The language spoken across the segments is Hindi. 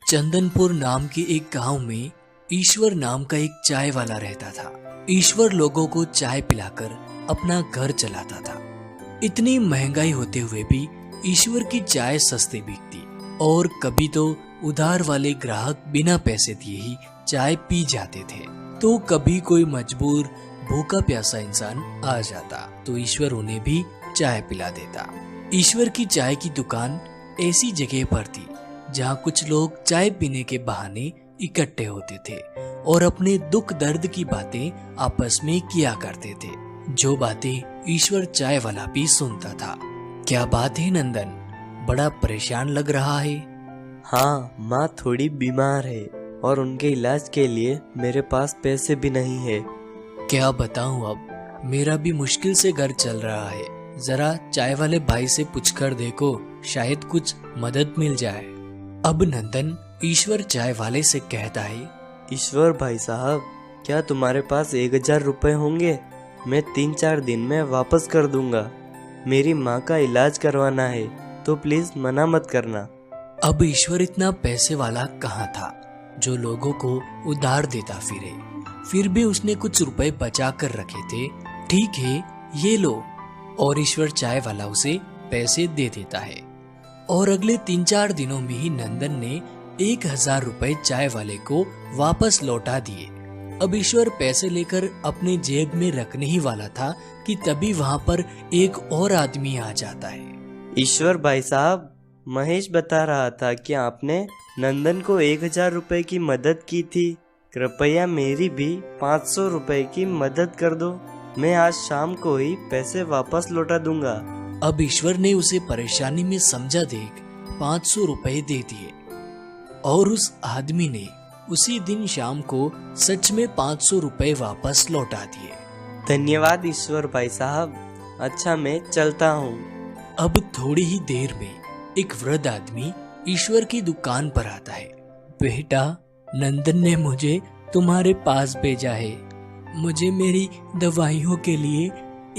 चंदनपुर नाम के एक गांव में ईश्वर नाम का एक चाय वाला रहता था। ईश्वर लोगों को चाय पिलाकर अपना घर चलाता था। इतनी महंगाई होते हुए भी ईश्वर की चाय सस्ती बिकती और कभी तो उधार वाले ग्राहक बिना पैसे दिए ही चाय पी जाते थे, तो कभी कोई मजबूर भूखा प्यासा इंसान आ जाता तो ईश्वर उन्हें भी चाय पिला देता। ईश्वर की चाय की दुकान ऐसी जगह पर थी जहाँ कुछ लोग चाय पीने के बहाने इकट्ठे होते थे और अपने दुख दर्द की बातें आपस में किया करते थे, जो बातें ईश्वर चाय वाला भी सुनता था। क्या बात है नंदन, बड़ा परेशान लग रहा है? हाँ, माँ थोड़ी बीमार है और उनके इलाज के लिए मेरे पास पैसे भी नहीं है। क्या बताऊं, अब मेरा भी मुश्किल से घर चल रहा है। जरा चाय वाले भाई से पूछकर देखो, शायद कुछ मदद मिल जाए। अब नंदन ईश्वर चाय वाले से कहता है, ईश्वर भाई साहब, क्या तुम्हारे पास 1000 रुपए होंगे? मैं 3-4 दिन में वापस कर दूंगा। मेरी माँ का इलाज करवाना है, तो प्लीज मना मत करना। अब ईश्वर इतना पैसे वाला कहाँ था जो लोगों को उधार देता फिरे। फिर भी उसने कुछ रुपए बचा कर रखे थे। ठीक है, ये लो। और ईश्वर चाय वाला उसे पैसे दे देता है और अगले 3-4 दिनों में ही नंदन ने 1000 रुपए चाय वाले को वापस लौटा दिए। अब ईश्वर पैसे लेकर अपने जेब में रखने ही वाला था कि तभी वहाँ पर एक और आदमी आ जाता है। ईश्वर भाई साहब, महेश बता रहा था कि आपने नंदन को 1000 रुपए की मदद की थी। कृपया मेरी भी 500 रुपए की मदद कर दो। मैं आज शाम को ही पैसे वापस लौटा दूंगा। अब ईश्वर ने उसे परेशानी में समझा देख 500 रुपए दे दिए और उस आदमी ने उसी दिन शाम को सच में 500 रुपए वापस लौटा दिए। धन्यवाद ईश्वर भाई साहब। अच्छा, मैं चलता हूँ। अब थोड़ी ही देर में एक वृद्ध आदमी ईश्वर की दुकान पर आता है। बेटा, नंदन ने मुझे तुम्हारे पास भेजा है। मुझे मेरी दवाइयों के लिए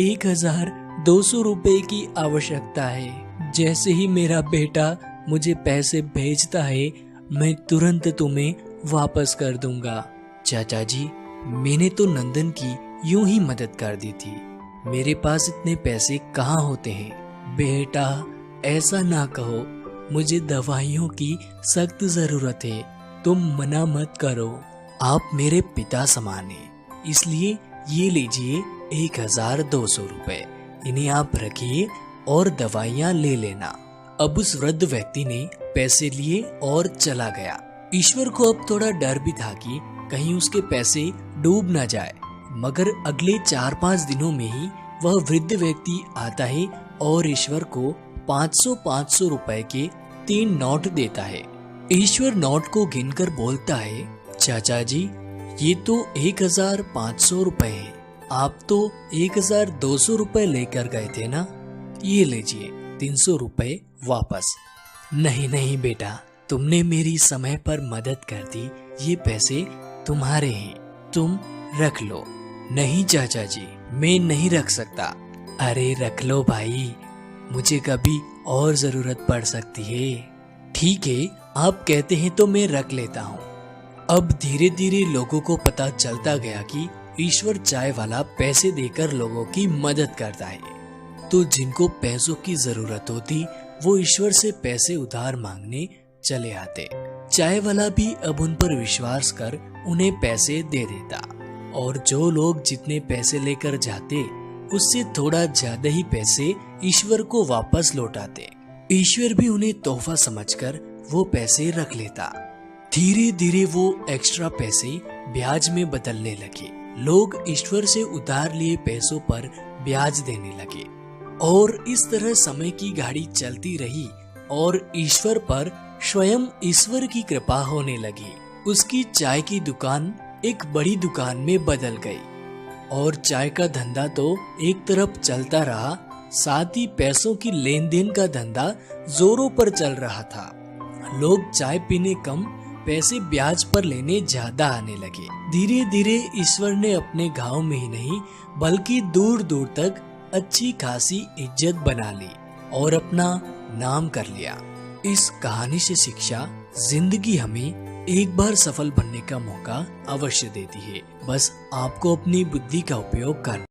1200 रुपए की आवश्यकता है। जैसे ही मेरा बेटा मुझे पैसे भेजता है, मैं तुरंत तुम्हें वापस कर दूंगा। चाचा जी, मैंने तो नंदन की यूं ही मदद कर दी थी। मेरे पास इतने पैसे कहाँ होते हैं। बेटा, ऐसा ना कहो, मुझे दवाइयों की सख्त जरूरत है। तुम मना मत करो। आप मेरे पिता समान हैं, इसलिए ये लीजिए 1200 रुपए। इन्हें आप रखिए और दवाइयाँ ले लेना। अब उस वृद्ध व्यक्ति ने पैसे लिए और चला गया। ईश्वर को अब थोड़ा डर भी था कि कहीं उसके पैसे डूब न जाए, मगर अगले 4-5 दिनों में ही वह वृद्ध व्यक्ति आता है और ईश्वर को 500-500 रुपए के 3 नोट देता है। ईश्वर नोट को गिनकर बोलता है, चाचा जी, ये तो 1500 रुपए है। आप तो 1200 रुपए लेकर गए थे ना, ये लीजिए 300 रुपए वापस। नहीं नहीं बेटा, तुमने मेरी समय पर मदद कर दी, ये पैसे तुम्हारे हैं, तुम रख लो। नहीं चाचा जी, मैं नहीं रख सकता। अरे रख लो भाई, मुझे कभी और जरूरत पड़ सकती है। ठीक है, आप कहते हैं तो मैं रख लेता हूँ। अब धीरे धीरे लोगों को पता चलता गया कि ईश्वर चाय वाला पैसे देकर लोगों की मदद करता है, तो जिनको पैसों की जरूरत होती वो ईश्वर से पैसे उधार मांगने चले आते। चाय वाला भी अब उन पर विश्वास कर उन्हें पैसे दे देता और जो लोग जितने पैसे लेकर जाते उससे थोड़ा ज्यादा ही पैसे ईश्वर को वापस लौटाते। ईश्वर भी उन्हें तोहफा समझकर वो पैसे रख लेता। धीरे धीरे वो एक्स्ट्रा पैसे ब्याज में बदलने लगे। लोग ईश्वर से उधार लिए पैसों पर ब्याज देने लगे और इस तरह समय की गाड़ी चलती रही और ईश्वर पर स्वयं ईश्वर की कृपा होने लगी। उसकी चाय की दुकान एक बड़ी दुकान में बदल गई और चाय का धंधा तो एक तरफ चलता रहा, साथ ही पैसों की लेन देन का धंधा जोरों पर चल रहा था। लोग चाय पीने कम, पैसे ब्याज पर लेने ज्यादा आने लगे। धीरे धीरे ईश्वर ने अपने गांव में ही नहीं बल्कि दूर दूर तक अच्छी खासी इज्जत बना ली और अपना नाम कर लिया। इस कहानी से शिक्षा जिंदगी हमें एक बार सफल बनने का मौका अवश्य देती है, बस आपको अपनी बुद्धि का उपयोग करना